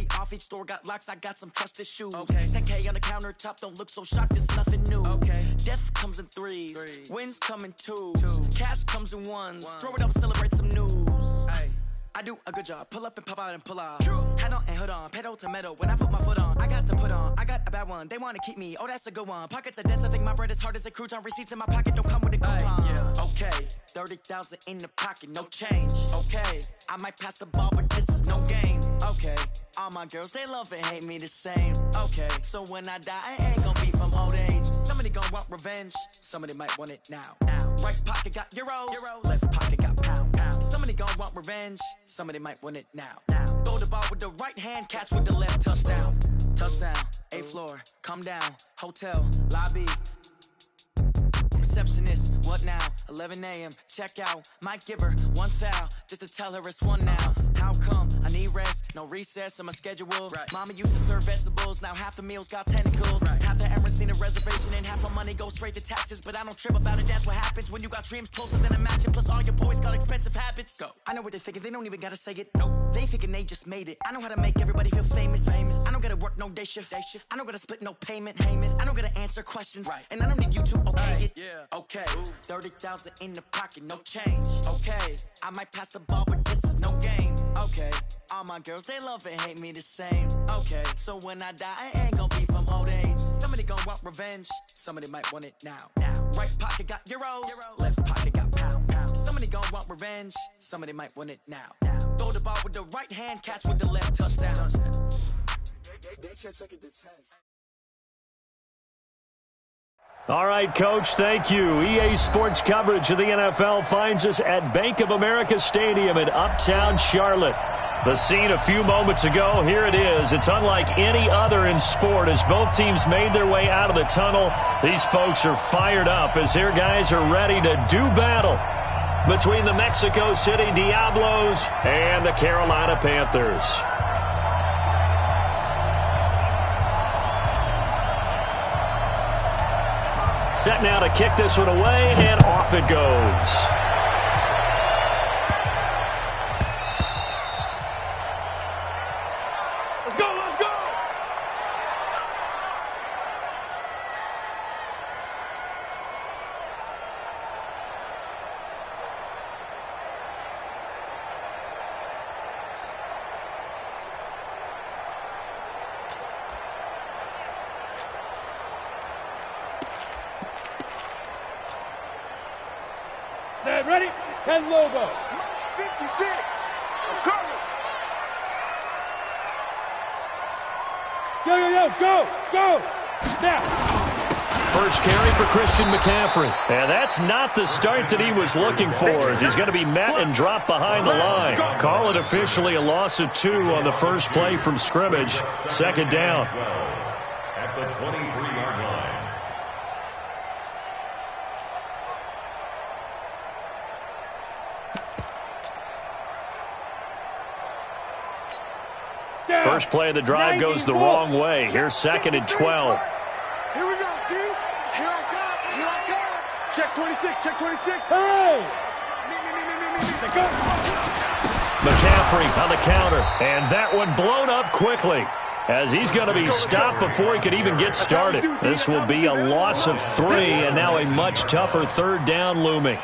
see off each store got locks. I got some trusted shoes. Okay. 10K on the countertop, don't look so shocked. It's nothing new. Okay. Death comes in threes. Wins come in twos. Cash comes in ones. Throw it up, celebrate some news. Ay. I do a good job. Pull up and pop out and pull out. Hat on and hood on. Pedal to metal. When I put my foot on, I got to put on. I got a bad one. They want to keep me. Oh, that's a good one. Pockets are dense. I think my bread is hard as a crouton. Receipts in my pocket don't come with a coupon. Yeah. Okay. 30,000 in the pocket. No change. Okay. I might pass the ball, but this is no game. Okay. All my girls, they love and hate me the same. Okay. So when I die, I ain't gonna be from old age. Somebody gonna want revenge. Somebody might want it now. Right pocket got euros. Left pocket got pounds. Somebody gonna want revenge. Somebody might want it now. Throw the ball with the right hand, catch with the left. Touchdown. Touchdown. 8th floor. Come down. Hotel. Lobby. Receptionist. What now? 11 a.m. Check out. Might give her one foul just to tell her it's one now. How come? I need rest. No recess in my schedule. Right. Mama used to serve vegetables. Now half the meals got tentacles. Right. Half the errands need a reservation and half my money goes straight to taxes. But I don't trip about it. That's what happens when you got dreams closer than imagine. Plus all your boys got expensive habits. Go. I know what they're thinking. They don't even gotta say it. Nope. They thinking they just made it. I know how to make everybody feel famous. I don't gotta work no day shift. I don't gotta split no payment. I don't gotta answer questions. Right. And I don't need you to okay it. Yeah. Okay. 30,000 in the pocket, no change. Okay. I might pass the ball, but this is no game. Okay. All my girls, they love and hate me the same. Okay. So when I die, I ain't gonna be from old age. Somebody gonna want revenge. Somebody might want it now. Right pocket got euros. Left pocket got pounds. Somebody gonna want revenge. Somebody might want it now. Throw the ball with the right hand, catch with the left. Touchdown. All right, Coach, thank you. EA Sports coverage of the NFL finds us at Bank of America Stadium in Uptown Charlotte. The scene a few moments ago, here it is. It's unlike any other in sport as both teams made their way out of the tunnel. These folks are fired up as their guys are ready to do battle between the Mexico City Diablos and the Carolina Panthers. Set now to kick this one away, and off it goes. Set, ready? 10 logo. 56. I'm coming. Go. Now. First carry for Christian McCaffrey. And that's not the start that he was looking for, as he's going to be met and dropped behind the line. Call it officially a loss of 2 on the first play from scrimmage. Second down. At the 23-yard line. First play of the drive goes the wrong way. Here's 2nd and 12. Here we go, D. Here I come. Check 26. Hey! McCaffrey on the counter. And that one blown up quickly, as he's going to be stopped before he could even get started. This will be a loss of 3, and now a much tougher third down looming.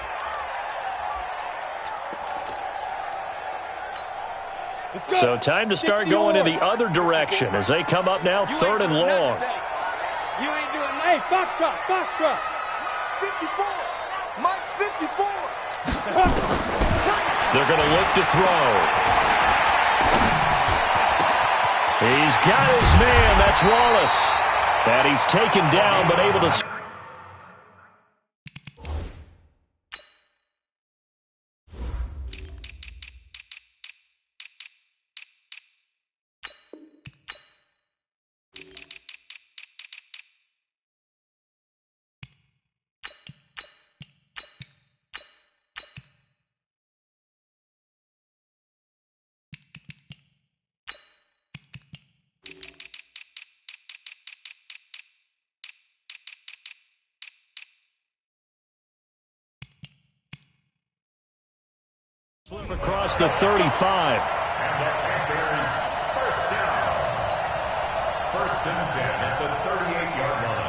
So time to start going in the other direction as they come up now 3rd and long. You ain't doing that. Hey, Foxtrot. 54. Mike 54. They're going to look to throw. He's got his man. That's Wallace. And he's taken down but able to... Slip across the 35. And the Panthers first down. and 10 at the 38-yard line.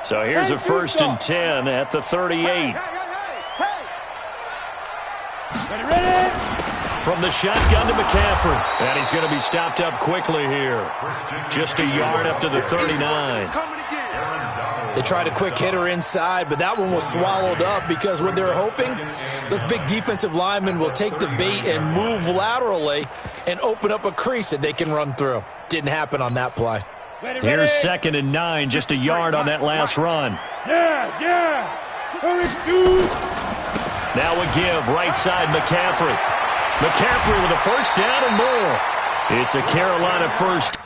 So here's a 1st and 10 at the 38. Ready? From the shotgun to McCaffrey. And he's going to be stopped up quickly here. Just a yard up to the 39. They tried a quick hitter inside, but that one was swallowed up because what they're hoping, those big defensive linemen will take the bait and move laterally and open up a crease that they can run through. Didn't happen on that play. Here's 2nd and 9, just a yard on that last run. Yes. Hurry, dude. Now a give, right side, McCaffrey. McCaffrey with a 1st down and more. It's a Carolina 1st.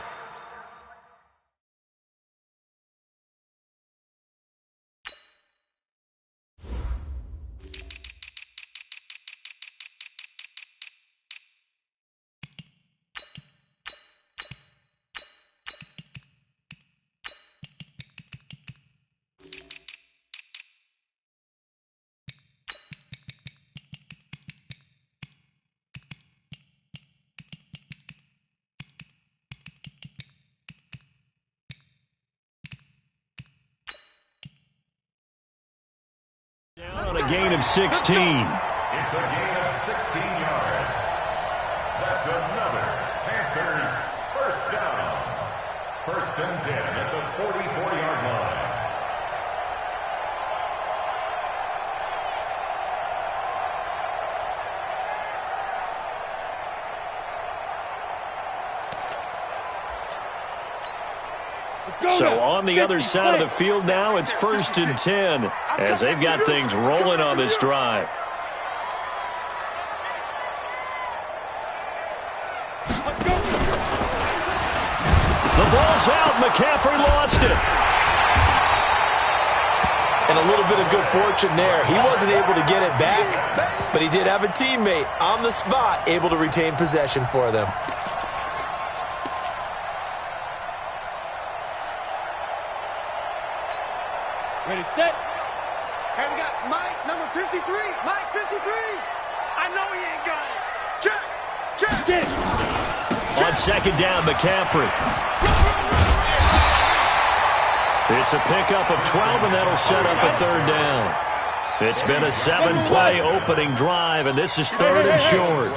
Down on a gain of 16. It's a gain of 16 yards. That's another Panthers 1st down. 1st and 10 at the 44-yard line. So on the other side of the field now, it's 1st and 10 as they've got things rolling on this drive. The ball's out. McCaffrey lost it. And a little bit of good fortune there. He wasn't able to get it back, but he did have a teammate on the spot able to retain possession for them. Ready, set. Hey, we got Mike, number 53. Mike, 53. I know he ain't got it. Check. Check. Get it. On 2nd down, McCaffrey. It's a pickup of 12, and that'll set up a 3rd down. It's been a 7-play opening drive, and this is 3rd and short.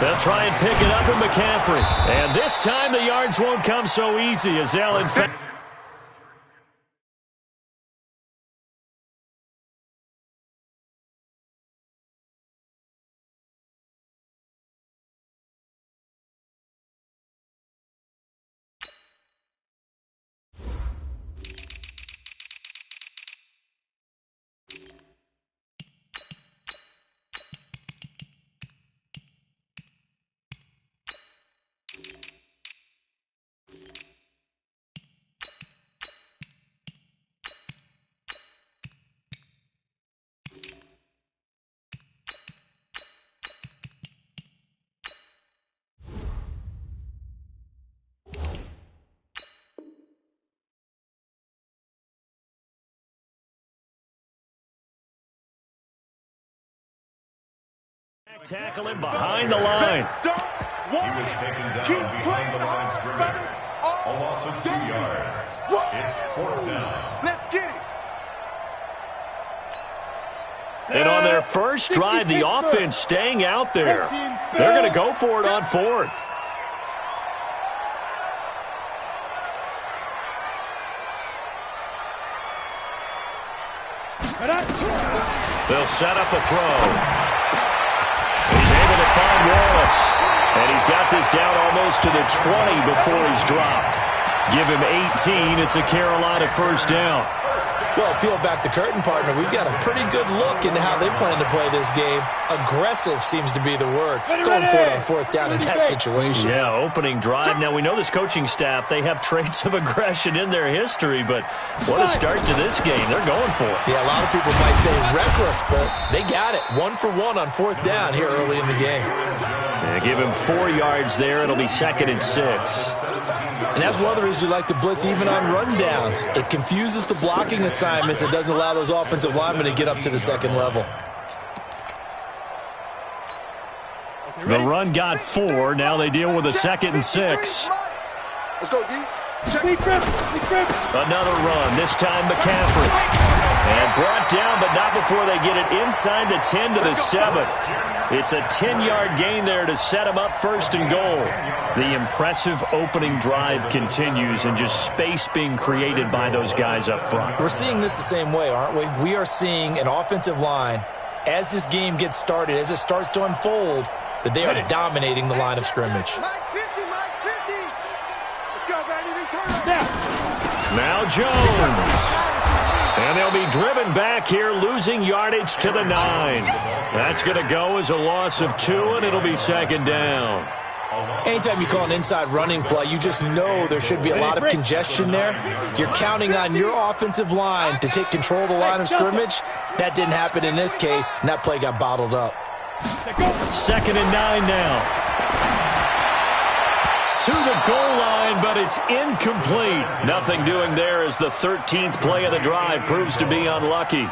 They'll try and pick it up with McCaffrey. And this time the yards won't come so easy as they'll in fact. Tackling behind the line. He was taken down behind the line scrimmage. A loss of 2 yards. It's 4th down. Let's get it. And on their first drive, the offense staying out there. They're going to go for it on 4th. They'll set up a throw. He's able to find Wallace. And he's got this down almost to the 20 before he's dropped. Give him 18. It's a Carolina 1st down. Well, peel back the curtain, partner. We've got a pretty good look into how they plan to play this game. Aggressive seems to be the word. Going for it on 4th down in that situation. Yeah, opening drive. Now, we know this coaching staff, they have traits of aggression in their history, but what a start to this game. They're going for it. Yeah, a lot of people might say reckless, but they got it. 1 for 1 on 4th down here early in the game. Yeah, give him 4 yards there. It'll be 2nd and 6. And that's one of the reasons you like to blitz even on rundowns. It confuses the blocking assignments. It doesn't allow those offensive linemen to get up to the second level. The run got 4. Now they deal with a 2nd and 6. Let's go, D. Another run, this time McCaffrey. And brought down, but not before they get it inside the 10 to the 7. It's a 10-yard gain there to set them up 1st and goal. The impressive opening drive continues, and just space being created by those guys up front. We're seeing this the same way, aren't we? We are seeing an offensive line, as this game gets started, as it starts to unfold, that they are dominating the line of scrimmage. Mike 50, Mike 50. Let's go, baby. Return. Now Jones. And they'll be driven back here, losing yardage to the 9. That's going to go as a loss of 2, and it'll be 2nd down. Anytime you call an inside running play, you just know there should be a lot of congestion there. You're counting on your offensive line to take control of the line of scrimmage. That didn't happen in this case, and that play got bottled up. 2nd and 9 now. To the goal line, but it's incomplete. Nothing doing there as the 13th play of the drive proves to be unlucky.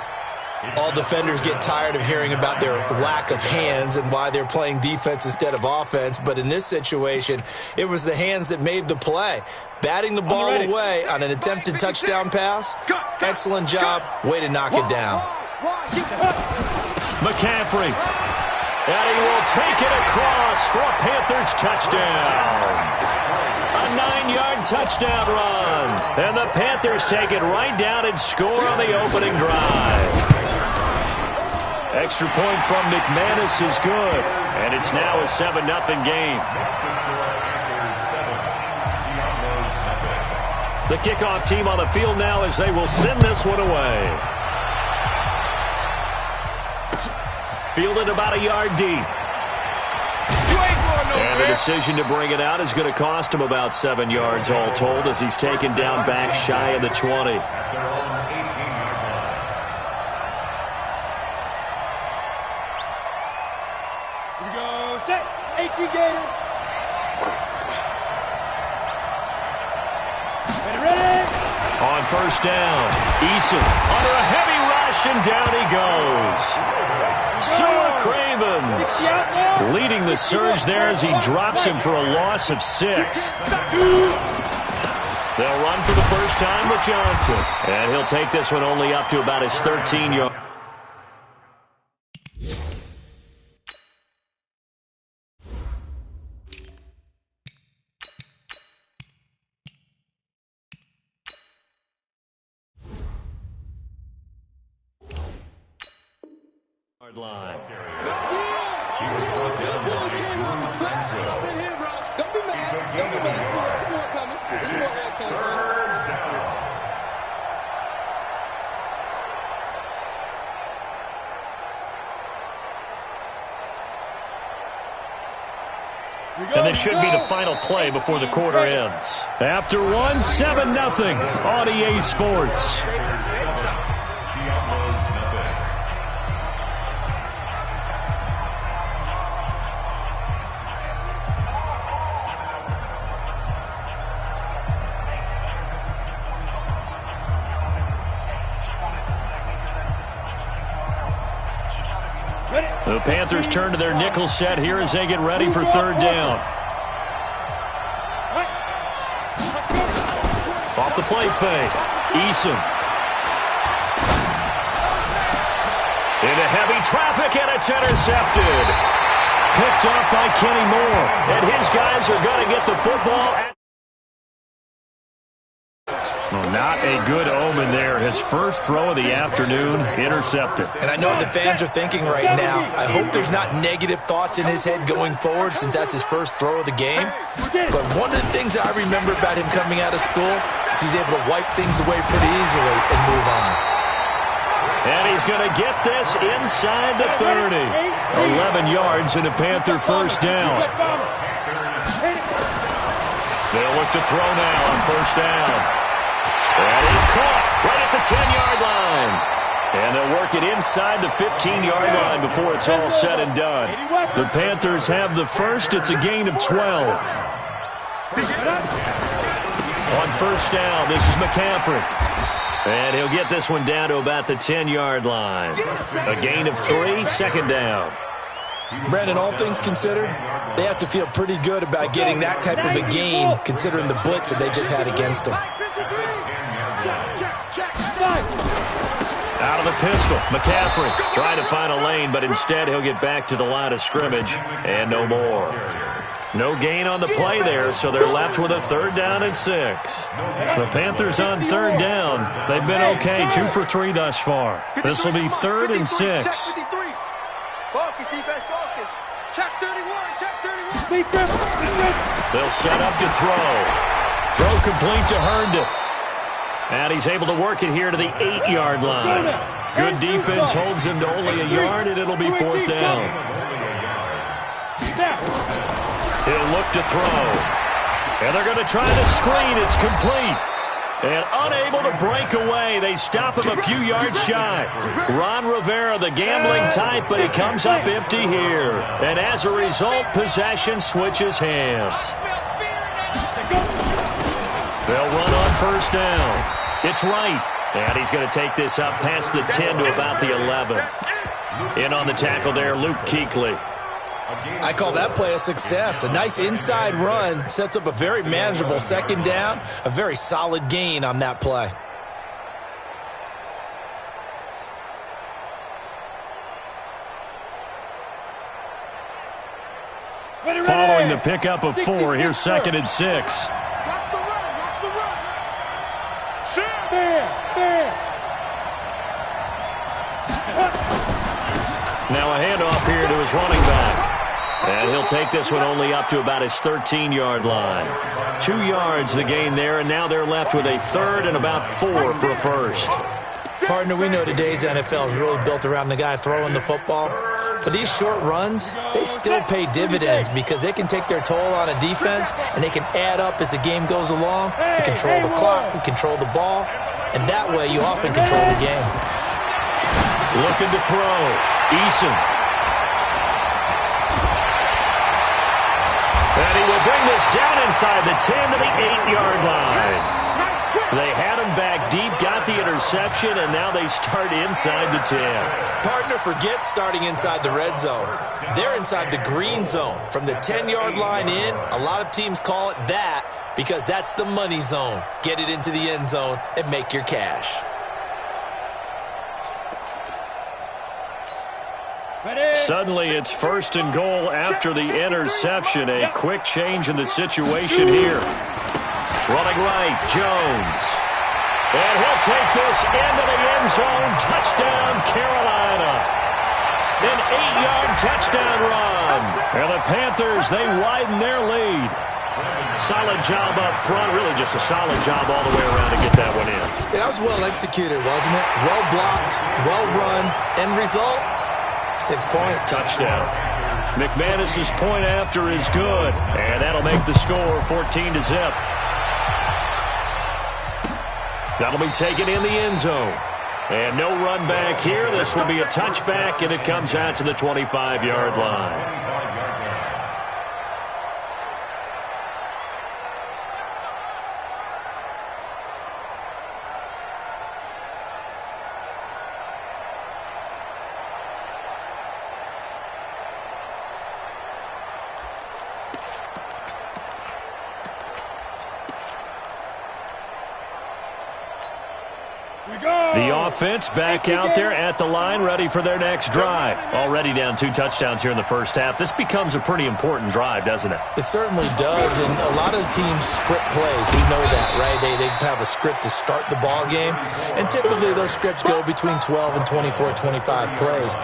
All defenders get tired of hearing about their lack of hands and why they're playing defense instead of offense. But in this situation, it was the hands that made the play. Batting the ball away on an attempted touchdown pass. Excellent job. Way to knock it down. McCaffrey. And he will take it across for a Panthers touchdown. A 9-yard touchdown run. And the Panthers take it right down and score on the opening drive. Extra point from McManus is good. And it's now a 7-0 game. The kickoff team on the field now as they will send this one away. Fielded about a yard deep. And the decision to bring it out is going to cost him about 7 yards all told as he's taken down back shy of the 20. Here we go. Set. 18 Gator. Ready. On 1st down, Eason under a heavy rush, and down he goes. Cravens leading the surge there as he drops him for a loss of 6. They'll run for the first time with Johnson. And he'll take this one only up to about his 13-yard. Line. And this should be the final play before the quarter ends. After one, 7-0 on EA Sports. The Panthers turn to their nickel set here as they get ready for 3rd down. Off the play fake. Eason. Into heavy traffic, and it's intercepted. Picked off by Kenny Moore. And his guys are going to get the football. Not a good omen there. His first throw of the afternoon intercepted. And I know what the fans are thinking right now. I hope there's not negative thoughts in his head going forward since that's his first throw of the game. But one of the things that I remember about him coming out of school is he's able to wipe things away pretty easily and move on. And he's going to get this inside the 30. 11 yards and a Panther first down. They'll look to throw now on 1st down. And he's caught right at the 10-yard line. And they'll work it inside the 15-yard line before it's all said and done. The Panthers have the first. It's a gain of 12. On first down, this is McCaffrey. And he'll get this one down to about the 10-yard line. A gain of 3, second down. Brandon, all things considered, they have to feel pretty good about getting that type of a gain, considering the blitz that they just had against them. Out of the pistol, McCaffrey trying to find a lane, but instead he'll get back to the line of scrimmage and no more. No gain on the play there, so they're left with a 3rd down and 6. The Panthers on 3rd down. They've been okay, 2 for 3 thus far. This will be 3rd and 6. Focus, defense, focus. Check 31, check 31. They'll set up to throw. Throw complete to Herndon. And he's able to work it here to the 8-yard line. Good defense holds him to only a yard, and it'll be 4th down. He'll look to throw. And they're going to try to screen. It's complete. And unable to break away. They stop him a few yards shy. Ron Rivera, the gambling type, but he comes up empty here. And as a result, possession switches hands. They'll run on first down. It's right. And he's going to take this up past the 10 to about the 11. In on the tackle there, Luke Kuechly. I call that play a success. A nice inside run sets up a very manageable 2nd down. A very solid gain on that play. Following the pickup of 4, here's 2nd and 6. Watch the run, watch the run. Now a handoff here to his running back. And he'll take this one only up to about his 13-yard line. 2 yards the gain there, and now they're left with a 3rd and about 4 for a 1st. Partner, we know today's NFL is really built around the guy throwing the football. But these short runs, they still pay dividends because they can take their toll on a defense, and they can add up as the game goes along. You control the clock, you control the ball, and that way you often control the game. Looking to throw. Eason. And he will bring this down inside the 10 to the 8-yard line. They had him back deep, got the interception, and now they start inside the 10. Partner, forget starting inside the red zone. They're inside the green zone. From the 10-yard line in, a lot of teams call it that because that's the money zone. Get it into the end zone and make your cash. Suddenly it's 1st and goal after the interception. A quick change in the situation here. Running right, Jones. And he'll take this into the end zone. Touchdown, Carolina. An 8-yard touchdown run. And the Panthers, they widen their lead. Solid job up front. Really just a solid job all the way around to get that one in. Yeah, that was well executed, wasn't it? Well blocked, well run. End result? 6 points. Touchdown. McManus's point after is good. And that'll make the score 14-0. That'll be taken in the end zone. And no run back here. This will be a touchback, and it comes out to the 25-yard line. The offense back out there at the line, ready for their next drive. Already down 2 touchdowns here in the first half. This becomes a pretty important drive, doesn't it? It certainly does, and a lot of the teams script plays. We know that, right? They have a script to start the ball game, and typically those scripts go between 12 and 24, 25 plays.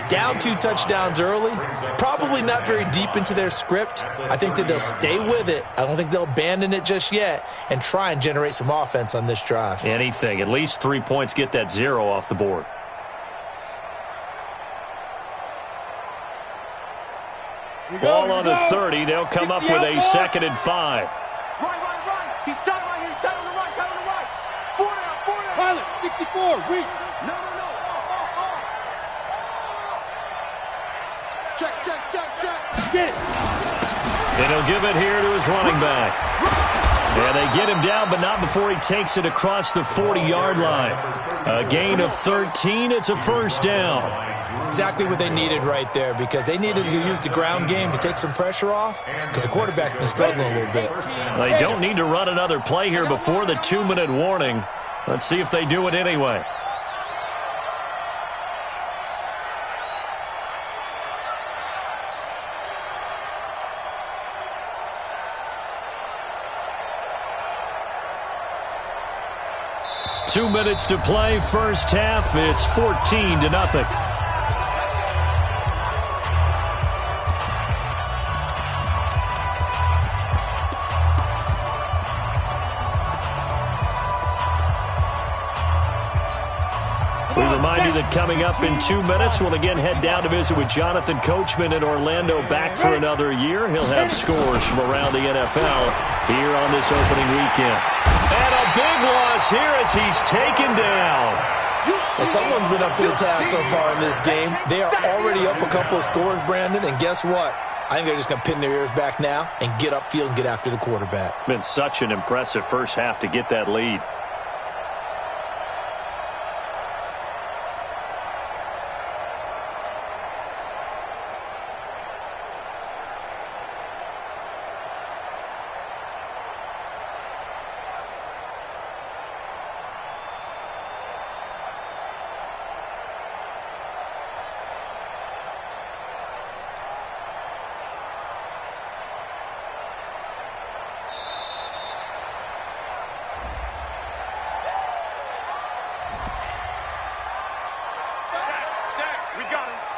Down 2 touchdowns early, probably not very deep into their script. I think that they'll stay with it. I don't think they'll abandon it just yet and try and generate some offense on this drive. Anything. At least 3 points, get that 0 off the board. Ball on the 30. They'll come up with a 2nd and 5. Right. He's tight right here. He's tight on the right. 4 down. Pilot, 64, weak. No. Check. Get it. And he'll give it here to his running back. And they get him down, but not before he takes it across the 40-yard line. A gain of 13. It's a first down. Exactly what they needed right there, because they needed to use the ground game to take some pressure off, because the quarterback's been struggling a little bit. They don't need to run another play here before the 2-minute warning. Let's see if they do it anyway. Two minutes to play, first half. It's 14-0. We remind you that coming up in 2 minutes, we'll again head down to visit with Jonathan Coachman in Orlando, back for another year. He'll have scores from around the NFL here on this opening weekend. And a big loss here as he's taken down. Well, someone's been up to the task so far in this game. They are already up a couple of scores, Brandon, and guess what? I think they're just going to pin their ears back now and get upfield and get after the quarterback. Been such an impressive first half to get that lead.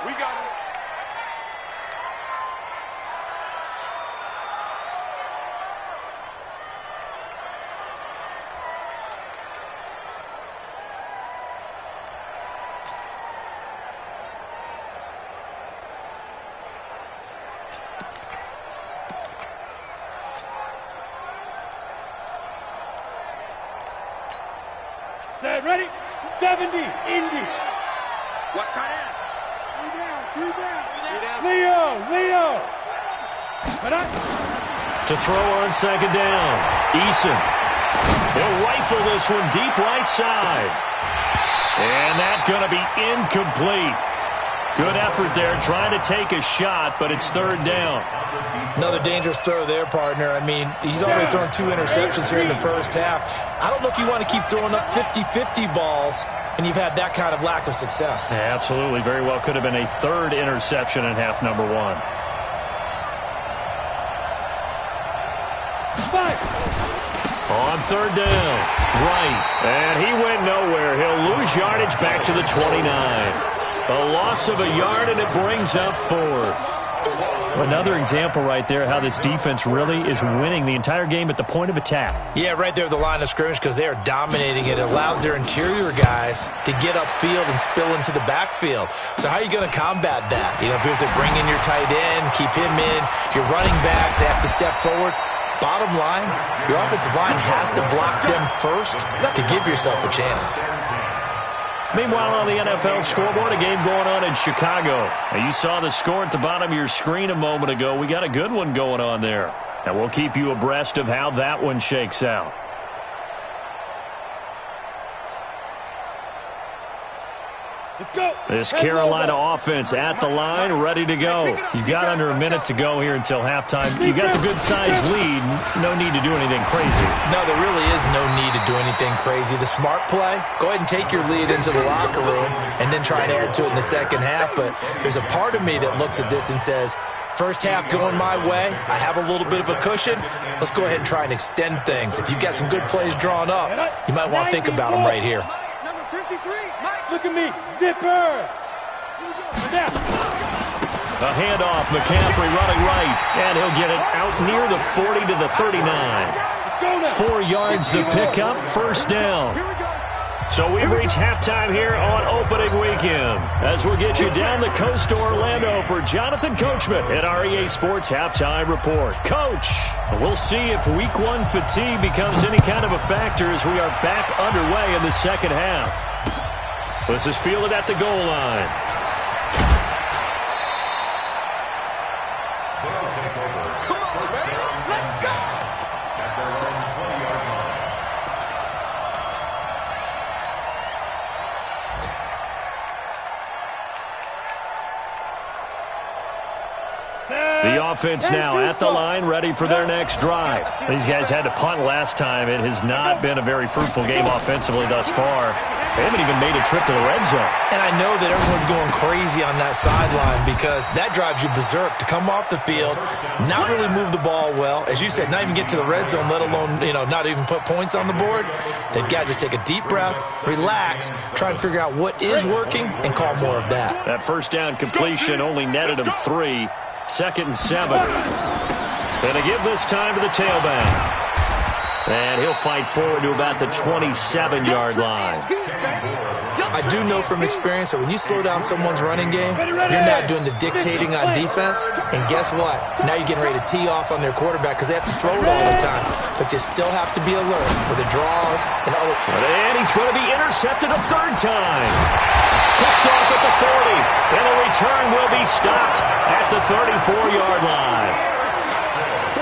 We got him. Set, ready? 70, Indy. What tight end? Three down. Leo. To throw on second down. Eason. He'll rifle this one deep right side. And that's going to be incomplete. Good effort there trying to take a shot, but it's third down. Another dangerous throw there, partner. I mean, he's already thrown 2 interceptions here in the first half. I don't know if you want to keep throwing up 50-50 balls, and you've had that kind of lack of success. Yeah, absolutely. Very well could have been a third interception in half number one. On third down. Right. And he went nowhere. He'll lose yardage back to the 29. A loss of a yard, and it brings up fourth. Another example right there how this defense really is winning the entire game at the point of attack. Yeah, right there at the line of scrimmage, because they are dominating it. It allows their interior guys to get upfield and spill into the backfield. So how are you going to combat that? You know, if they bring in your tight end, keep him in, your running backs, they have to step forward. Bottom line, your offensive line has to block them first to give yourself a chance. Meanwhile, on the NFL scoreboard, a game going on in Chicago. Now, you saw the score at the bottom of your screen a moment ago. We got a good one going on there. And we'll keep you abreast of how that one shakes out. Let's go. This Carolina offense at the line, ready to go. You've got under a minute to go here until halftime. You got the good-sized lead. No need to do anything crazy. No, there really is no need to do anything crazy. The smart play, go ahead and take your lead into the locker room and then try and add to it in the second half. But there's a part of me that looks at this and says, first half going my way, I have a little bit of a cushion. Let's go ahead and try and extend things. If you've got some good plays drawn up, you might want to think about them right here. Number 53, Mike. Look at me. Zipper. A handoff, McCaffrey running right, and he'll get it out near the 40 to the 39. 4 yards to pick up, first down. So we've reached halftime here on opening weekend as we'll get you down the coast to Orlando for Jonathan Coachman at our EA Sports Halftime Report. Coach, we'll see if week one fatigue becomes any kind of a factor as we are back underway in the second half. This is fielded at the goal line. Come on, baby. Let's go. offense now at the line, ready for their next drive. These guys had to punt last time. It has not been a very fruitful game offensively thus far. They haven't even made a trip to the red zone. And I know that everyone's going crazy on that sideline because that drives you berserk to come off the field, not really move the ball well. As you said, not even get to the red zone, let alone, not even put points on the board. They've got to just take a deep breath, relax, try and figure out what is working, and call more of that. That first down completion only netted him 3. 2nd and 7. And they give this time to the tailback. And he'll fight forward to about the 27-yard line. I do know from experience that when you slow down someone's running game, you're not doing the dictating on defense. And guess what? Now you're getting ready to tee off on their quarterback because they have to throw it all the time. But you still have to be alert for the draws and other. And he's going to be intercepted a 3rd time. Picked off at the 40. And the return will be stopped at the 34-yard line.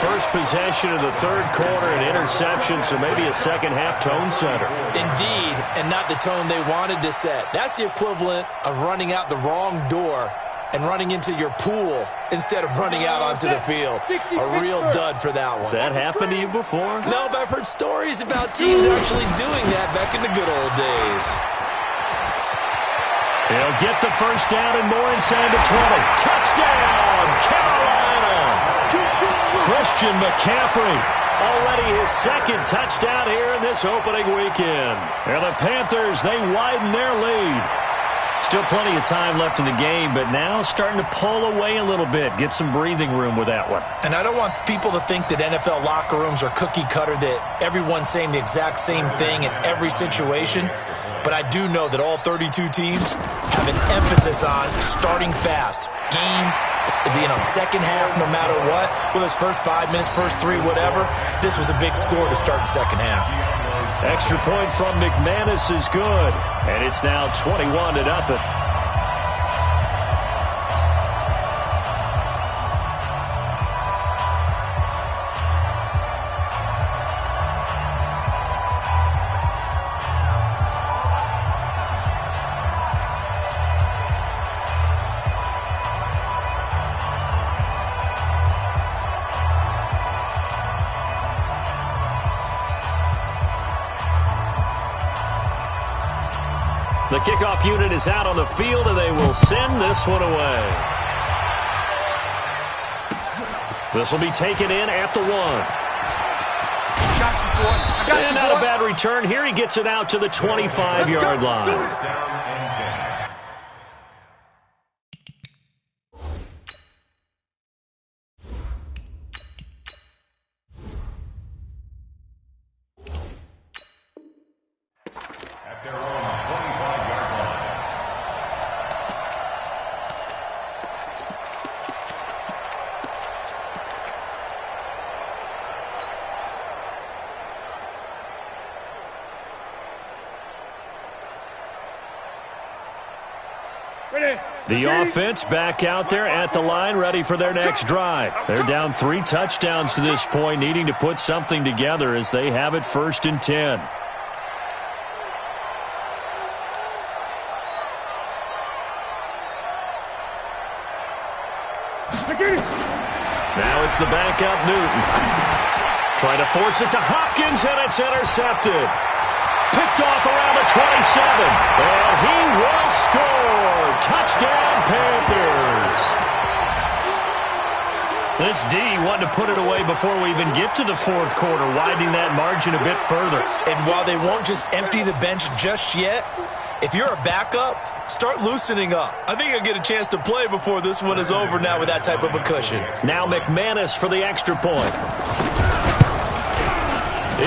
First possession of the 3rd quarter, an interception, so maybe a second-half tone setter. Indeed, and not the tone they wanted to set. That's the equivalent of running out the wrong door and running into your pool instead of running out onto the field. A real dud for that one. Has that happened to you before? No, but I've heard stories about teams actually doing that back in the good old days. He'll get the first down and more inside the 20. Touchdown, Carolina! Christian McCaffrey, already his 2nd touchdown here in this opening weekend. And the Panthers, they widen their lead. Still plenty of time left in the game, but now starting to pull away a little bit, get some breathing room with that one. And I don't want people to think that NFL locker rooms are cookie cutter, that everyone's saying the exact same thing in every situation. But I do know that all 32 teams have an emphasis on starting fast. Second half, no matter what. Well, this first 5 minutes, first 3, whatever. This was a big score to start the second half. Extra point from McManus is good. And it's now 21-0. The kickoff unit is out on the field, and they will send this one away. This will be taken in at the 1. And not a bad return. Here he gets it out to the 25-yard line. The offense back out there at the line, ready for their next drive. They're down 3 touchdowns to this point, needing to put something together as they have it 1st and 10. Now it's the backup Newton. Trying to force it to Hopkins, and it's intercepted. Picked off around the 27, and he will score. Touchdown, Panthers. This D wanted to put it away before we even get to the 4th quarter, widening that margin a bit further. And while they won't just empty the bench just yet, if you're a backup, start loosening up. I think you'll get a chance to play before this one is over now with that type of a cushion. Now McManus for the extra point.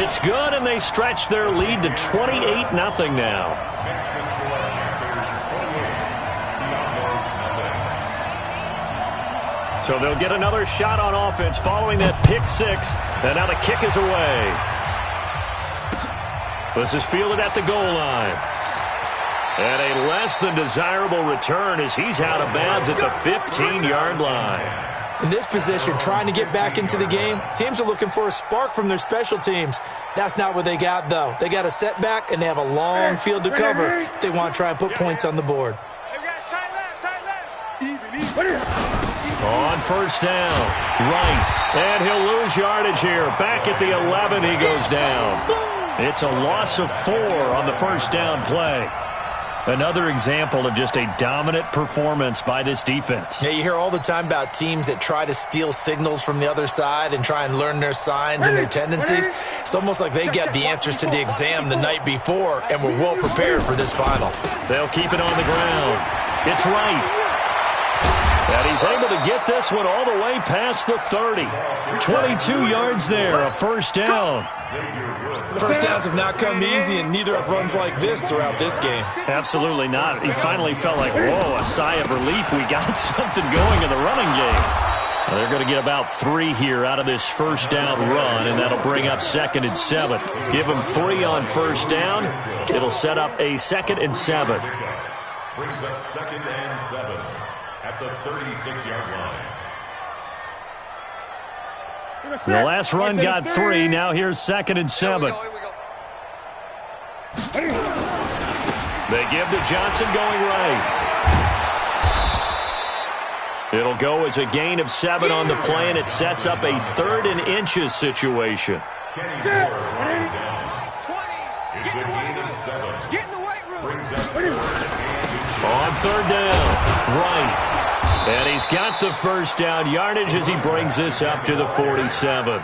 It's good, and they stretch their lead to 28-0 now. So they'll get another shot on offense following that pick 6, and now the kick is away. This is fielded at the goal line. And a less than desirable return as he's out of bounds at the 15-yard line. In this position, trying to get back into the game, teams are looking for a spark from their special teams. That's not what they got, though. They got a setback, and they have a long field to cover if they want to try and put points on the board. On first down, right, and he'll lose yardage here. Back at the 11, he goes down. It's a loss of 4 on the first down play. Another example of just a dominant performance by this defense. Yeah, you hear all the time about teams that try to steal signals from the other side and try and learn their signs and their tendencies. It's almost like they get the answers to the exam the night before and were well prepared for this final. They'll keep it on the ground. It's right. And he's able to get this one all the way past the 30. 22 yards there, a first down. First downs have not come easy, and neither have runs like this throughout this game. Absolutely not. He finally felt like, whoa, a sigh of relief. We got something going in the running game. Well, they're going to get about 3 here out of this first down run, and that'll bring up 2nd and 7. Give them 3 on first down. It'll set up a 2nd and 7. Brings up 2nd and 7 at the 36-yard line. The last run got 3. Now here's 2nd and 7. They give to Johnson going right. It'll go as a gain of 7 on the play, and it sets up a 3rd and inches situation. It's a gain of 7. Get in the weight room. Brings up On third down, right. And he's got the first down yardage as he brings this up to the 47.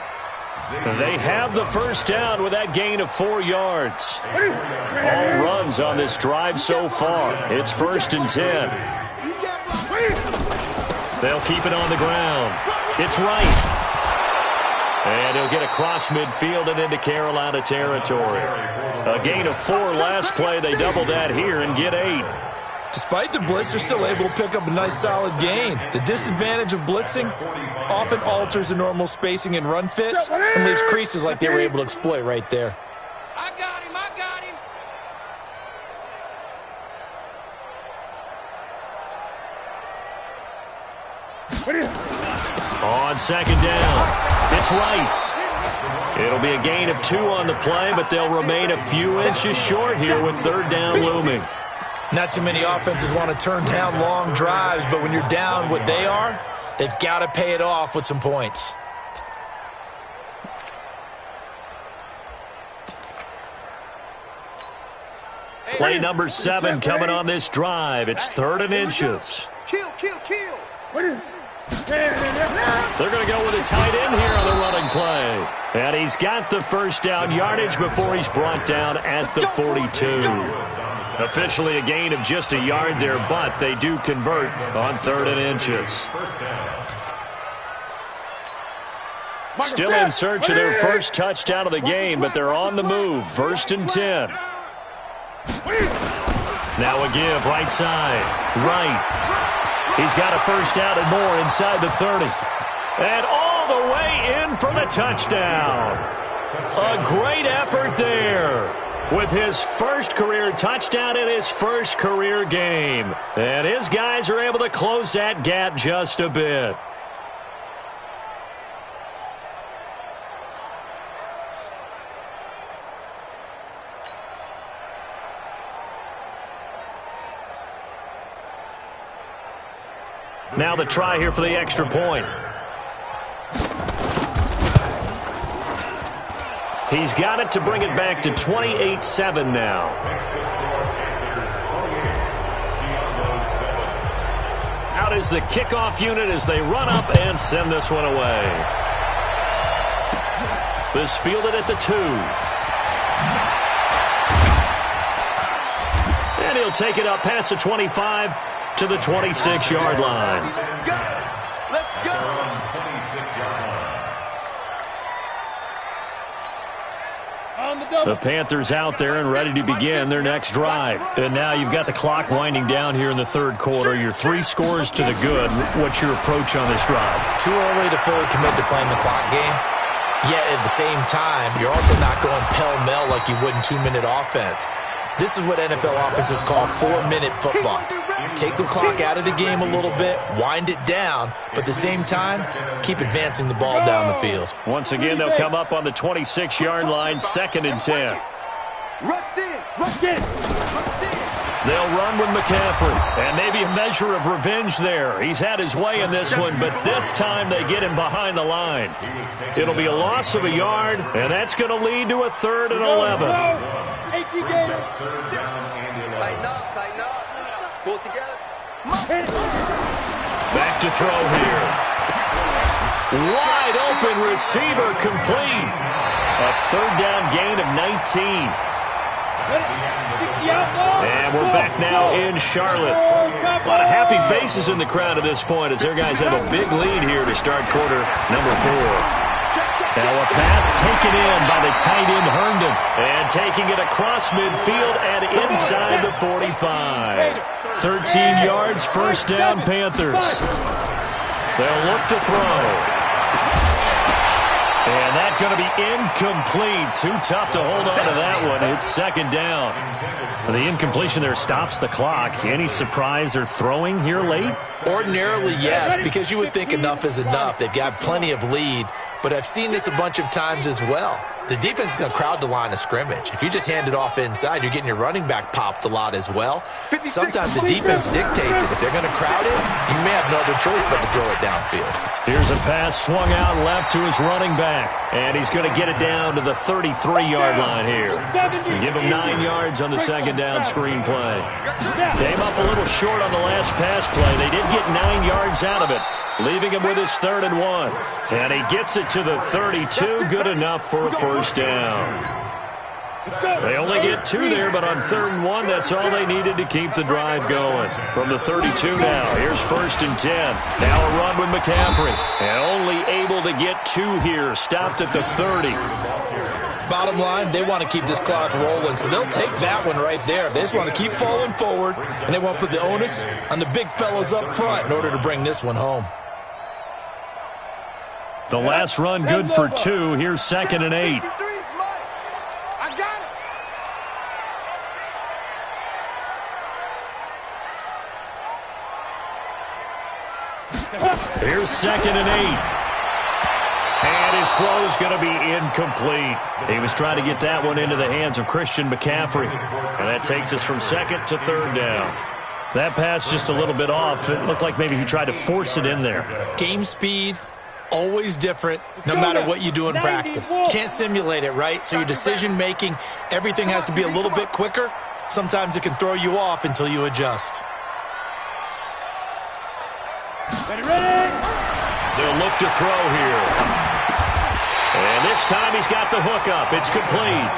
They have the first down with that gain of 4 yards. All runs on this drive so far. It's 1st and 10. They'll keep it on the ground. It's right. And he'll get across midfield and into Carolina territory. A gain of 4 last play. They double that here and get 8. Despite the blitz, they're still able to pick up a nice solid gain. The disadvantage of blitzing often alters the normal spacing and run fits and leaves creases like they were able to exploit right there. I got him. On 2nd down, it's right. It'll be a gain of 2 on the play, but they'll remain a few inches short here with 3rd down looming. Not too many offenses want to turn down long drives, but when you're down what they are, they've got to pay it off with some points. Play number 7 coming on this drive. It's 3rd and inches. Kill. They're going to go with a tight end here on the running play. And he's got the first down yardage before he's brought down at the 42. Officially a gain of just a yard there, but they do convert on 3rd and inches. Still in search of their first touchdown of the game, but they're on the move. 1st and 10. Now a give right side. Right. He's got a first down and more inside the 30. And all the way in for the touchdown. A great effort there with his first career touchdown in his first career game. And his guys are able to close that gap just a bit. Now the try here for the extra point. He's got it to bring it back to 28-7 now. Out is the kickoff unit as they run up and send this one away. This fielded at the 2. And he'll take it up past the 25 to the 26-yard line. Let's go. The Panthers out there and ready to begin their next drive. And now you've got the clock winding down here in the 3rd quarter. You're 3 scores to the good. What's your approach on this drive? Too early to fully commit to playing the clock game. Yet at the same time, you're also not going pell-mell like you would in 2-minute offense. This is what NFL offenses call 4-minute football. Take the clock out of the game a little bit, wind it down, but at the same time, keep advancing the ball down the field. Once again, they'll come up on the 26-yard line, 2nd and 10. Rush in. They'll run with McCaffrey. And maybe a measure of revenge there. He's had his way in this one, but this time they get him behind the line. It'll be a loss of a yard, and that's going to lead to a 3rd and 11. Tighten up, tighten up. Pull it together. Back to throw here. Wide open receiver complete. A 3rd down gain of 19. And we're back now in Charlotte. A lot of happy faces in the crowd at this point as their guys have a big lead here to start quarter number 4. Now a pass taken in by the tight end Herndon. And taking it across midfield and inside the 45. 13 yards, 1st down Panthers. They'll look to throw. And that's going to be incomplete. Too tough to hold on to that one. It's 2nd down. The incompletion there stops the clock. Any surprise they're throwing here late? Ordinarily, yes, because you would think enough is enough. They've got plenty of lead, but I've seen this a bunch of times as well. The defense is going to crowd the line of scrimmage. If you just hand it off inside, you're getting your running back popped a lot as well. Sometimes the defense dictates it. If they're going to crowd it, you may have no other choice but to throw it downfield. Here's a pass swung out left to his running back, and he's going to get it down to the 33-yard line here. Give him 9 yards on the 2nd down screen play. Came up a little short on the last pass play. They did get 9 yards out of it, leaving him with his 3rd and 1. And he gets it to the 32, good enough for a 1st down. They only get 2 there, but on 3rd and 1, that's all they needed to keep the drive going. From the 32 now, here's 1st and 10. Now a run with McCaffrey. And only able to get 2 here, stopped at the 30. Bottom line, they want to keep this clock rolling, so they'll take that one right there. They just want to keep falling forward, and they want to put the onus on the big fellas up front in order to bring this one home. The last run good for 2. Here's 2nd and 8. I got it. Here's 2nd and 8. And his throw's going to be incomplete. He was trying to get that one into the hands of Christian McCaffrey. And that takes us from 2nd to 3rd down. That pass just a little bit off. It looked like maybe he tried to force it in there. Game speed, always different, no matter what you do in practice. You can't simulate it, right? So your decision-making, everything has to be a little bit quicker. Sometimes it can throw you off until you adjust. Ready? They'll look to throw here. And this time he's got the hook up. It's complete.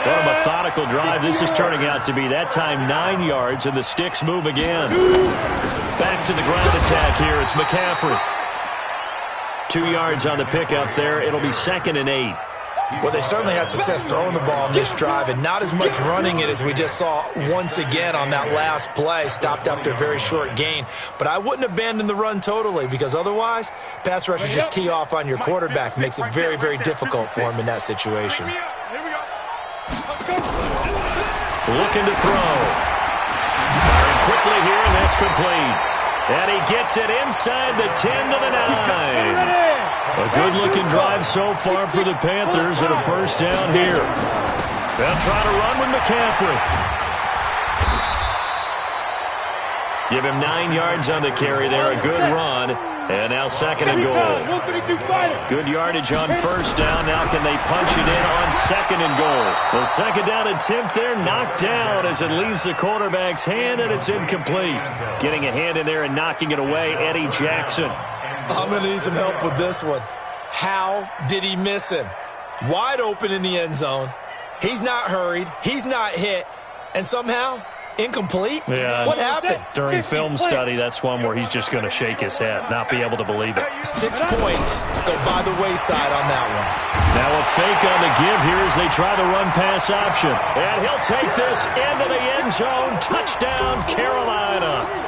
What a methodical drive this is turning out to be. That time 9 yards, and the sticks move again. Back to the ground attack here. It's McCaffrey. 2 yards on the pickup there. It'll be 2nd and 8. Well, they certainly had success throwing the ball on this drive and not as much running it as we just saw once again on that last play. Stopped after a very short gain. But I wouldn't abandon the run totally, because otherwise, pass rushers just tee off on your quarterback. Makes it very, very difficult for him in that situation. Looking to throw. Firing quickly here, and that's complete. And he gets it inside the 10 to the 9. A good-looking drive so far for the Panthers, and a 1st down here. They'll try to run with McCaffrey. Give him 9 yards on the carry there. A good run. And now 2nd and goal. Good yardage on 1st down. Now can they punch it in on 2nd and goal? The 2nd down attempt there knocked down as it leaves the quarterback's hand, and it's incomplete. Getting a hand in there and knocking it away, Eddie Jackson. I'm going to need some help with this one. How did he miss him? Wide open in the end zone. He's not hurried. He's not hit. And somehow, incomplete? Yeah. What happened? During film study, that's one where he's just going to shake his head, not be able to believe it. 6 points go by the wayside on that one. Now a fake on the give here as they try the run-pass option. And he'll take this into the end zone. Touchdown, Carolina.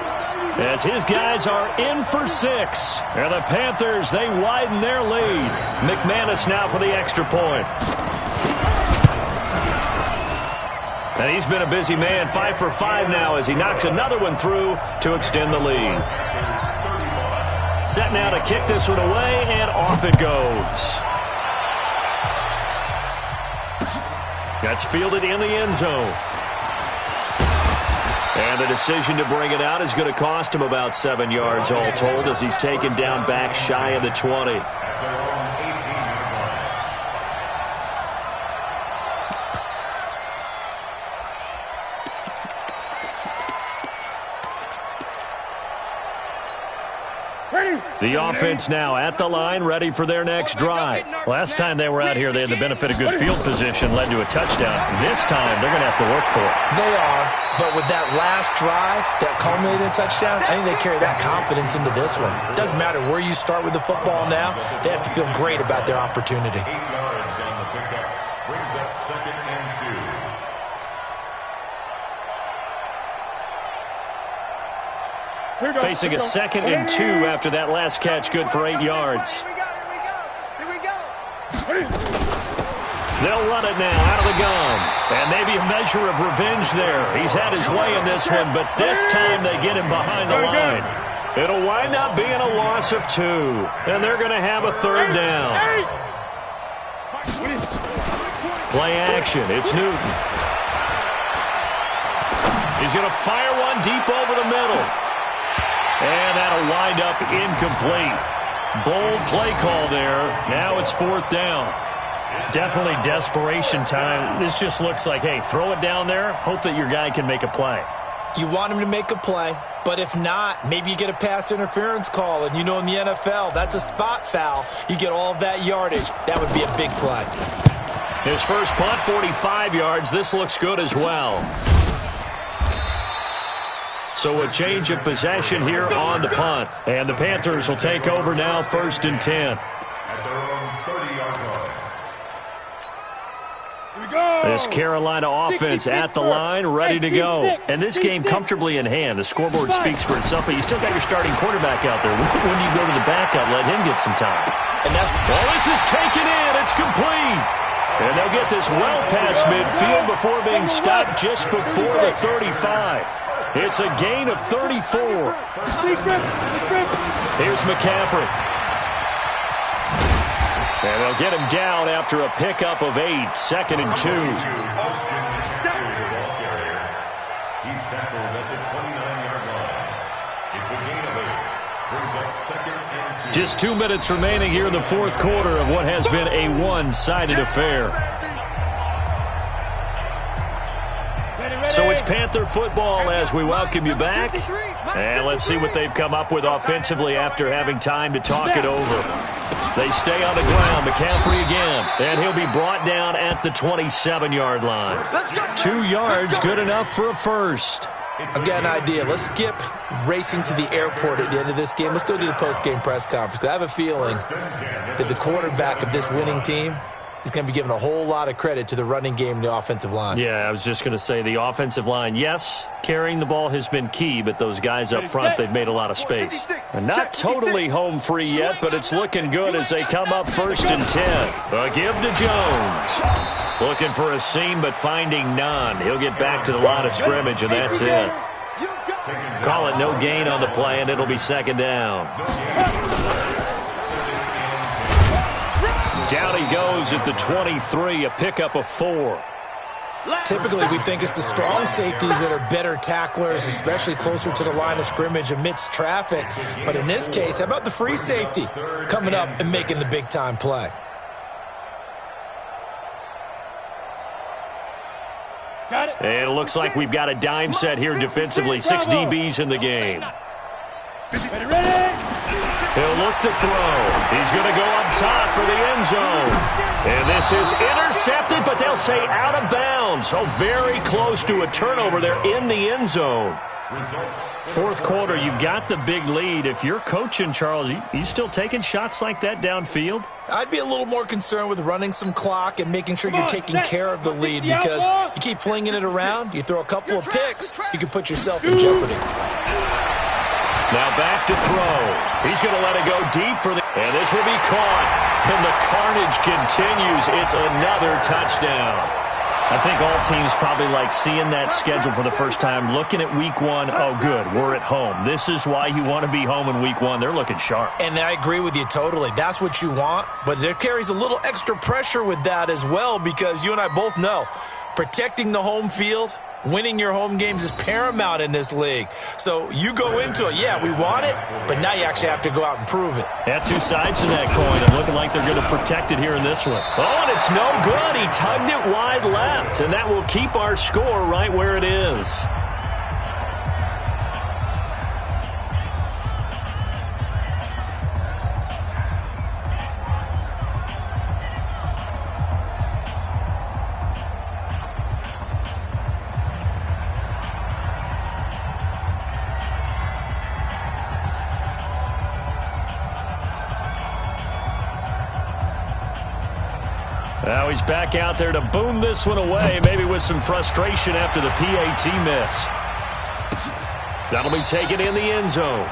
As his guys are in for 6. And the Panthers, they widen their lead. McManus now for the extra point. And he's been a busy man, 5 for 5 now as he knocks another one through to extend the lead. Set now to kick this one away, and off it goes. That's fielded in the end zone. And the decision to bring it out is going to cost him about 7 yards all told as he's taken down back shy of the 20. The offense now at the line, ready for their next drive. Last time they were out here, they had the benefit of good field position, led to a touchdown. This time, they're going to have to work for it. They are, but with that last drive that culminated in a touchdown, I think they carry that confidence into this one. It doesn't matter where you start with the football now. They have to feel great about their opportunity. 8 yards on the pickup. Brings up 2nd and 2. Facing a 2nd and 2 after that last catch, good for 8 yards. Here we go. They'll run it now out of the gun. And maybe a measure of revenge there. He's had his way in this one, but this time they get him behind the line. It'll wind up being a loss of 2. And they're going to have a 3rd down. Play action. It's Newton. He's going to fire one deep over the middle. And that'll wind up incomplete. Bold play call there. Now it's 4th down. Definitely desperation time. This just looks like, hey, throw it down there, hope that your guy can make a play. You want him to make a play, but if not, maybe you get a pass interference call, and you know in the NFL, that's a spot foul. You get all of that yardage. That would be a big play. His first punt, 45 yards. This looks good as well. So a change of possession here on the punt. And the Panthers will take over now, 1st and 10. At their own 30-yard line. This Carolina offense at the line, ready to go. And this game comfortably in hand. The scoreboard speaks for itself, but you still got your starting quarterback out there. When you go to the backup, let him get some time. And that's this is taken in. It's complete. And they'll get this well past midfield before being stopped just before the 35. It's a gain of 34. Here's McCaffrey. And they'll get him down after a pickup of 8, 2nd and 2. He's tackled at the 29-yard line. It's a gain of 8. Brings up 2nd and 2. Just 2 minutes remaining here in the 4th quarter of what has been a one-sided affair. So it's Panther football as we welcome you back. And let's see what they've come up with offensively after having time to talk it over. They stay on the ground. McCaffrey again. And he'll be brought down at the 27-yard line. 2 yards, good enough for a first. I've got an idea. Let's skip racing to the airport at the end of this game. Let's go to the post-game press conference. I have a feeling that the quarterback of this winning team is going to be given a whole lot of credit to the running game and the offensive line. Yeah, I was just going to say the offensive line, yes, carrying the ball has been key, but those guys up front, they've made a lot of space. And not totally home free yet, but it's looking good as they come up 1st and 10. A give to Jones. Looking for a seam, but finding none. He'll get back to the line of scrimmage, and that's it. Call it no gain on the play, and it'll be 2nd down. Down he goes at the 23, a pickup of 4. Typically, we think it's the strong safeties that are better tacklers, especially closer to the line of scrimmage amidst traffic. But in this case, how about the free safety coming up and making the big-time play? And it looks like we've got a dime set here defensively. 6 DBs in the game. He'll look to throw. He's going to go up top for the end zone. And this is intercepted, but they'll say out of bounds. Oh, very close to a turnover there in the end zone. 4th quarter, you've got the big lead. If you're coaching, Charles, you still taking shots like that downfield? I'd be a little more concerned with running some clock and making sure you're taking care of the lead, because you keep flinging it around, you throw a couple of picks, you can put yourself in jeopardy. Now back to throw. He's going to let it go deep for the... And this will be caught. And the carnage continues. It's another touchdown. I think all teams probably like seeing that schedule for the first time, looking at week 1. Oh, good, we're at home. This is why you want to be home in week 1. They're looking sharp. And I agree with you totally. That's what you want. But there carries a little extra pressure with that as well, because you and I both know protecting the home field Winning your home games is paramount in this league. So you go into it, yeah, we want it, but now you actually have to go out and prove it. Yeah, two sides to that coin, and looking like they're going to protect it here in this one. Oh, and it's no good. He tugged it wide left, and that will keep our score right where it is. Now he's back out there to boom this one away, maybe with some frustration after the PAT miss. That'll be taken in the end zone.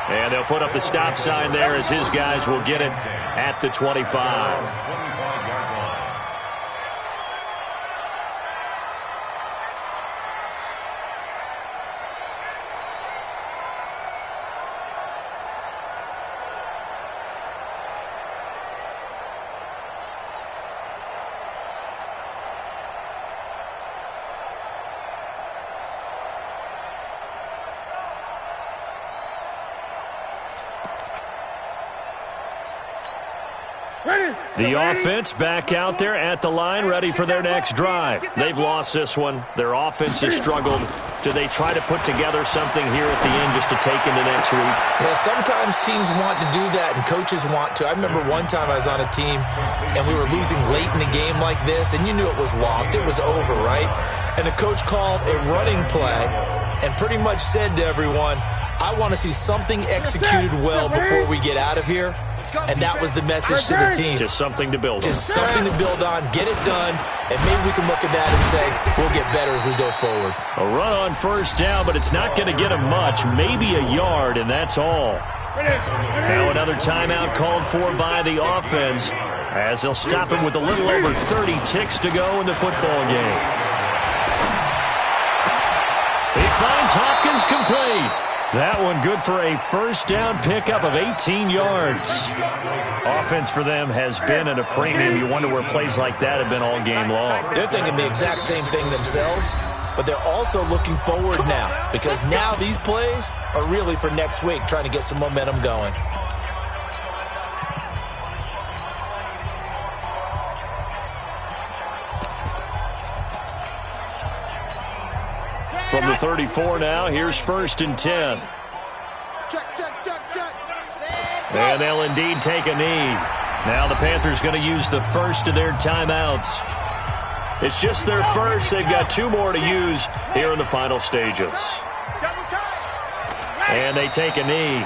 And they'll put up the stop sign there as his guys will get it at the 25. The offense back out there at the line, ready for their next drive. They've lost this one. Their offense has struggled. Do they try to put together something here at the end just to take into next week? Yeah, sometimes teams want to do that, and coaches want to. I remember one time I was on a team, and we were losing late in the game like this, and you knew it was lost. It was over, right? And the coach called a running play and pretty much said to everyone, I want to see something executed well before we get out of here. And that was the message to the team. Just something to build on. Just something to build on, get it done, and maybe we can look at that and say, we'll get better as we go forward. A run on first down, but it's not going to get him much. Maybe a yard, and that's all. Now another timeout called for by the offense, as they'll stop him with a little over 30 ticks to go in the football game. He finds Hopkins complete. That one good for a first down pickup of 18 yards. Offense for them has been at a premium. You wonder where plays like that have been all game long. They're thinking the exact same thing themselves, but they're also looking forward now, because now these plays are really for next week, trying to get some momentum going. From the 34 now, here's 1st and 10. And they'll indeed take a knee. Now the Panthers going to use the first of their timeouts. It's just their first. They've got 2 more to use here in the final stages. And they take a knee.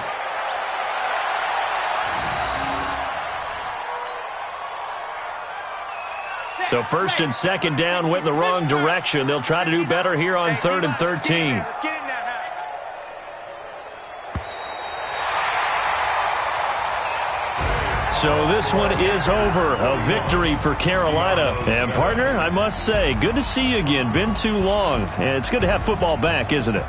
So 1st and 2nd down went in the wrong direction. They'll try to do better here on 3rd and 13. So this one is over. A victory for Carolina. And partner, I must say, good to see you again. Been too long. And it's good to have football back, isn't it?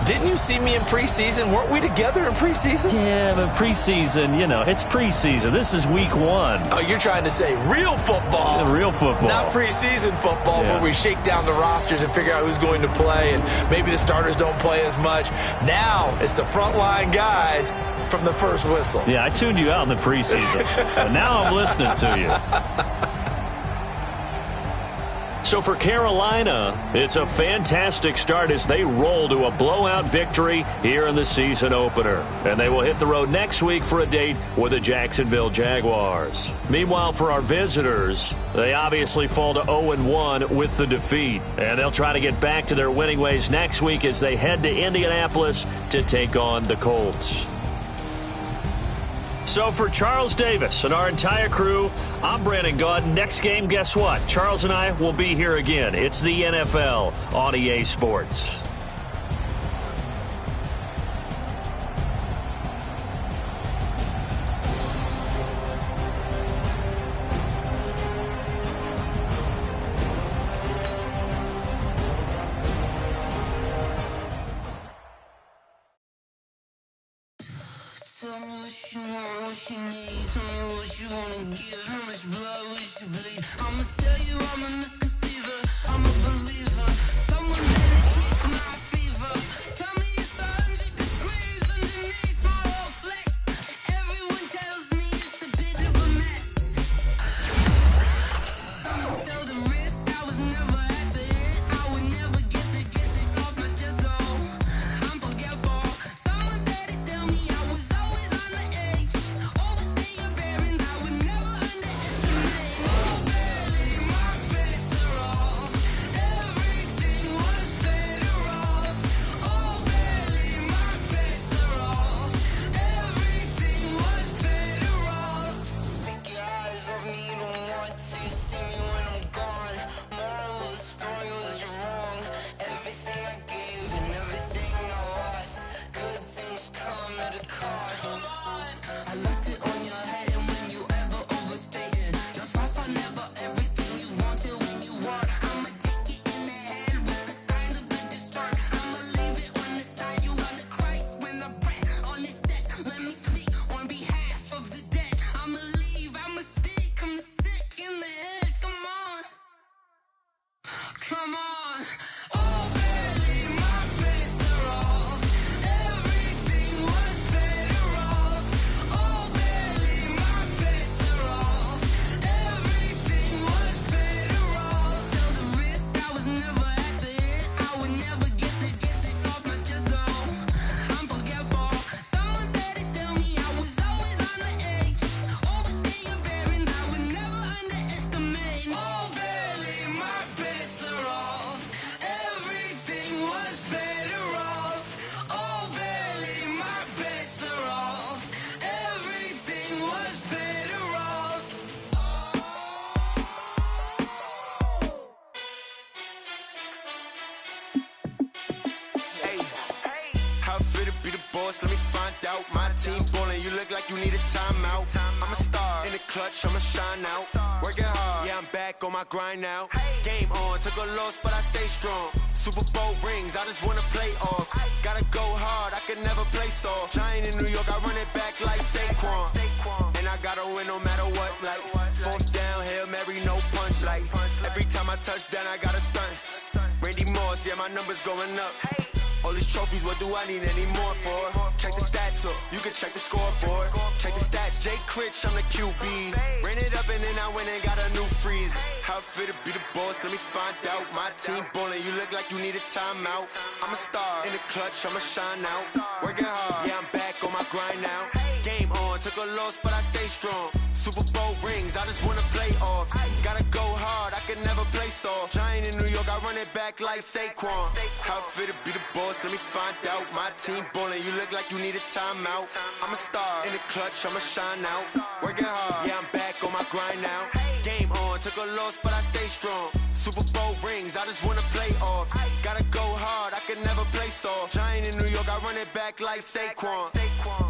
Didn't you see me in preseason? Weren't we together in preseason? Yeah, but preseason, you know, it's preseason. This is week 1. Oh, you're trying to say real football. Yeah, real football. Not preseason football, where we shake down the rosters and figure out who's going to play, and maybe the starters don't play as much. Now it's the frontline guys from the first whistle. Yeah, I tuned you out in the preseason. But now I'm listening to you. So for Carolina, it's a fantastic start as they roll to a blowout victory here in the season opener. And they will hit the road next week for a date with the Jacksonville Jaguars. Meanwhile, for our visitors, they obviously fall to 0-1 with the defeat. And they'll try to get back to their winning ways next week as they head to Indianapolis to take on the Colts. So for Charles Davis and our entire crew, I'm Brandon Gaudin. Next game, guess what? Charles and I will be here again. It's the NFL on EA Sports. Tell me what you want, what you need. Tell me what you wanna give. How much blood would you bleed? I'ma tell you I'm a misconceiver. I'm a believer. Someone Come on. Oh, barely, my bets are off. Everything was better off. Oh, barely, my bets are off. Everything was better off. Felt the risk, I was never at the hit. I would never get this off my chest, though. I'm forgetful. Someone better tell me I was always on the edge. Overstay your bearings, I would never underestimate. Oh, barely, my bets are off. Everything was better off. Oh, barely, my bets are off. Everything was better off. Hey, how I feel to be the boss? Let me find out. My team ballin', you look like you need a timeout. I'm a star in the clutch, I'ma shine out. Working hard, yeah, I'm back on my grind now. Game on, took a loss, but I stay strong. Super Bowl rings, I just wanna play off. Gotta go hard, I can never play soft. Giant in New York, I run it back like Saquon. And I gotta win no matter what, like fourth down, Hail Mary, no punch. Like every time I touch down, I gotta stunt. Randy Moss, yeah, my numbers going up. All these trophies, what do I need any more for? Check the stats up, you can check the scoreboard. Check the stats, Jay Critch, I'm the QB. Ran it up and then I went and got a new freeze. How I feel to be the boss, let me find out. My team ballin', you look like you need a timeout. I'm a star in the clutch, I'ma shine out. Working hard, yeah, I'm back on my grind now. Game on, took a loss, but I stay strong. Super Bowl rings, I just wanna play off. Gotta go hard, I can never play soft. Giant in New York, I run it back like Saquon. How I feel to be the boss, let me find out. My team ballin', you look like you need a timeout. I'm a star in the clutch, I'ma shine out. Working hard, yeah, I'm back on my grind now. Game on, took a loss, but I stay strong. Super Bowl rings, I just wanna play off. Gotta go hard, I can never play soft. Giant in New York, I run it back like Saquon.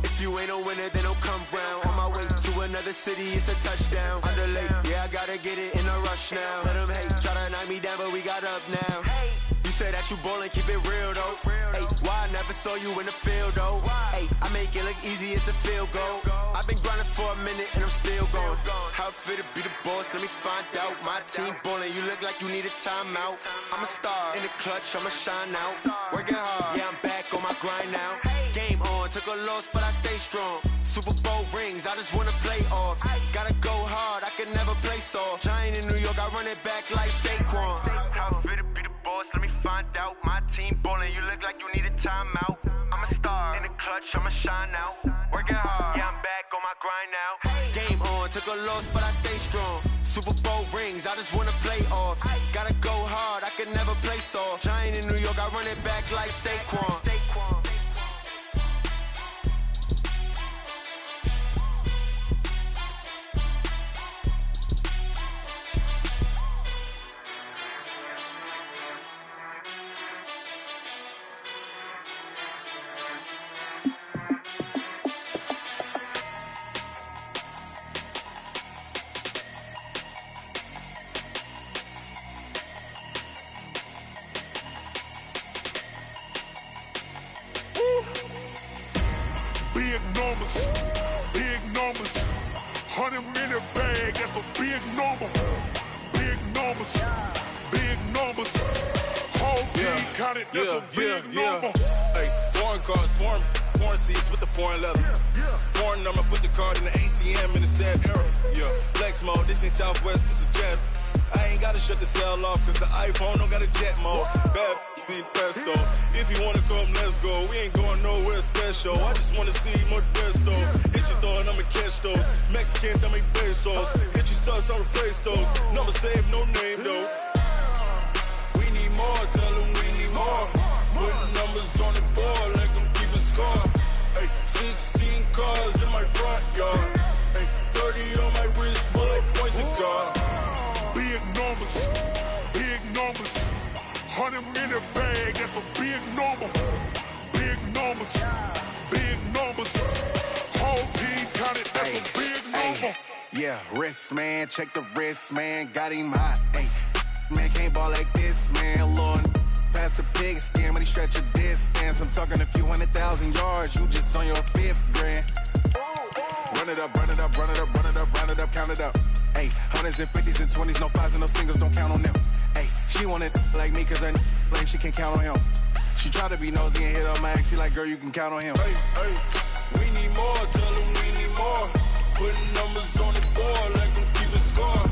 If you ain't a winner, then don't come round. On my way to another city, it's a touchdown. Underlay, yeah, I gotta get it in a rush now. Let them hate, try to knock me down, but we got up now. You said that you ballin', keep it real though. Hey, why I never saw you in the field though? Hey, I make it look easy, it's a field goal. I've been grinding for a minute and I'm still going. How I feel to be the boss, let me find out. My team ballin', you look like you need a timeout. I'm a star in the clutch, I'ma shine out. Working hard, yeah, I'm back on my grind now. Game on, took a loss, but I stay strong. Super Bowl rings, I just wanna play off. Gotta go hard, I can never play soft. Giant in New York, I run it back like Saquon. How I feel to be the boss, let me find out. My team ballin', you look like you need a timeout. I'm a star in the clutch, I'ma shine out. Working hard, yeah, I'm back on my grind now. Game on, took a loss, but I stay strong. Super Bowl rings, I just wanna play off. Gotta go hard, I can never play soft. Giant in New York, I run it back like Saquon. Big numbers, 100-minute bag, that's a big number. Big numbers, whole team counted, that's a big number. Hey, foreign cars, foreign seats with the foreign leather. Foreign number, put the card in the ATM in the sad era. Yeah, flex mode, this ain't Southwest, this is Jet. I ain't gotta shut the cell off, cause the iPhone don't got a jet mode. Bad need pesto. If you wanna come, let's go. We ain't going nowhere special. I just wanna see more Modesto. Hit your thought, I'ma catch those. Mexican, dummy pesos. Hit your sus, I'll replace those. Number saved, no name though. We need more, tell them we need more. Putting numbers on the board, let them keep a score. Hey, 16 cars in my front yard. Hey, 30 on my wrist, bullet point to God. Big numbers, 100-minute bag, that's a big number. Big numbers, whole team counted, that's a big number. Yeah, wrist man, check the wrist man, got him hot. Ay, man can't ball like this, man. Lord, past the big scam when he stretch a distance. I'm talking a few 100,000 yards, you just on your 5th grand. Run it up, run it up, run it up, run it up, run it up, count it up. Ay, 100s and 50s and 20s, no 5s and no singles, don't count on them. Ay, She wanted like me cause her like she can count on him. She try to be nosy and hit up my ex. She like, girl, you can count on him. Hey, hey, we need more. Tell them we need more. Putting numbers on the board like them keeping score.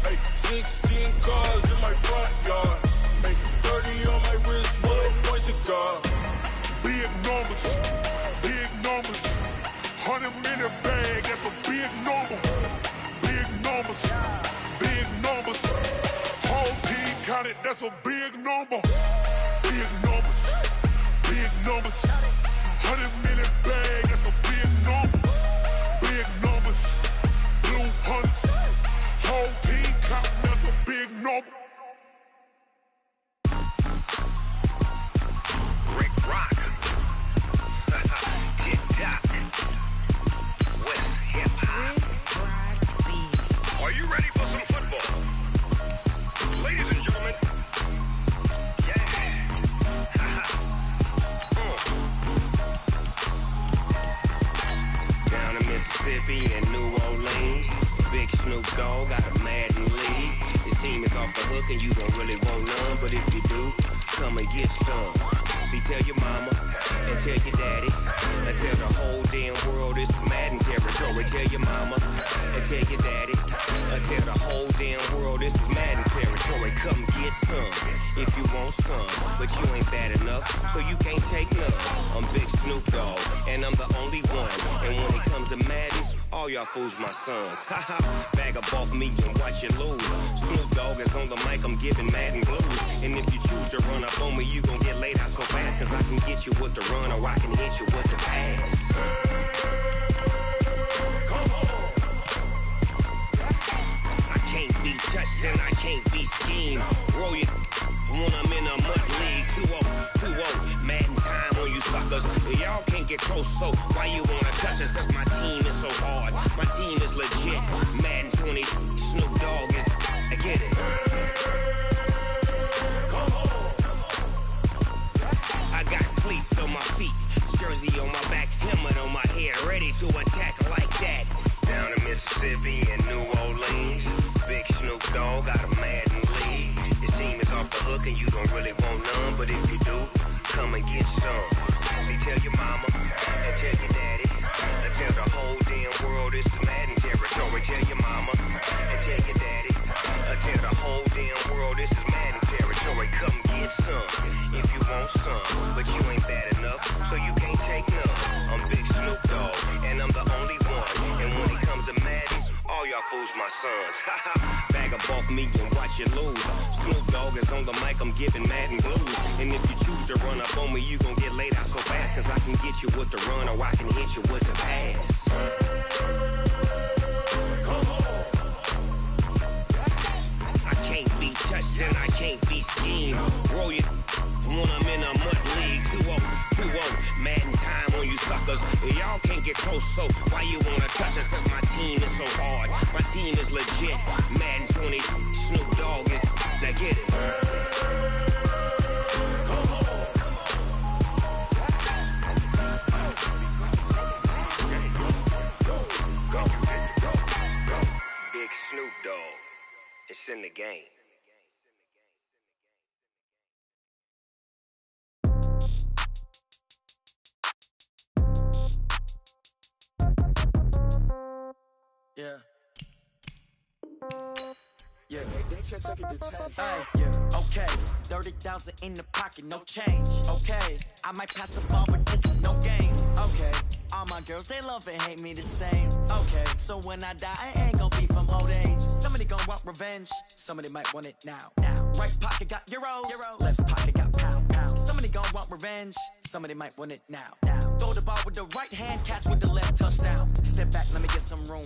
Hey, 16 cars in my front yard. Hey, 30 on my wrist, bullet point to God. Big numbers, 100 minute bag, that's a big number. Big numbers, whole team counted, that's a big number. Big numbers, 100 minute bag, that's a big number. Big numbers, blue hunts, whole team counting, that's a big number. Rick Rock. TikTok. West Hip Hop. Are you ready for some football? Ladies and gentlemen. Yeah. Down in Mississippi and New Orleans, Big Snoop Dogg got a Madden league. His team is off the hook and you don't really want none, but if you do, come and get some. See, tell your mama and tell your daddy and tell the whole damn world this is Madden territory. Tell your mama and tell your daddy and tell the whole damn world this is Madden territory. Come get some if you want some, but you ain't bad enough, so you can't take none. I'm Big Snoop Dogg and I'm the only one. And when it comes to Madden, all y'all fools my sons. Haha, bag up off me and watch you lose. Snoop Dogg is on the mic, I'm giving Madden blues. And if you choose to run up on me, you gon' get laid out so fast. Cause I can get you with the run or I can hit you with the pass. Come on. I can't be touched and I can't be schemed. Roll it when I'm in a mud league. 2-0, Madden time on you suckers. Y'all can't get close, so why you wanna touch us? Cause my team is so hard, my team is legit. Madden 20, Snoop Dogg is, I get it. Come on. I got cleats on my feet, jersey on my back, helmet on my head, ready to attack like that. Down in Mississippi and New Orleans, Big Snoop Dogg got a Madden league. His team is off the hook and you don't really want none, but if you do, come and get some. See, tell your mama and tell your daddy and tell the whole damn world this is Madden territory. Tell your mama and tell your daddy and tell the whole damn world this is Madden territory. Come get some if you want some, but you ain't bad enough, so you can't take none. I'm Big Snoop Dogg and I'm the only one. And when it comes to Madden, all y'all fools my sons. Bag up off me and watch you lose. Snoop Dogg is on the mic, I'm giving Madden blues. And if you choose to run up on me, you gon' get laid out so fast. Cause I can get you with the run or I can hit you with the pass. Come on. I can't be touched and I can't be schemed. Roll it when I'm in a mud league. 2-0, Madden time on you suckers. Y'all can't get close, so why you wanna touch us? Cause my team is so hard, my team is legit. Madden 20, Snoop Dogg is, now get it. Come on. Go. Big Snoop Dogg, it's in the game. Yeah. Yeah. Hey, yeah. Okay. 30,000 in the pocket, no change. Okay. I might pass the ball, but this is no game. Okay. All my girls, they love and hate me the same. Okay. So when I die, I ain't gon' be from old age. Somebody gon' want revenge. Somebody might want it now. Right pocket got euros. Left pocket got pound. Somebody gon' want revenge. Somebody might want it now. Throw the ball with the right hand, catch with the left, touchdown. Step back, let me get some room.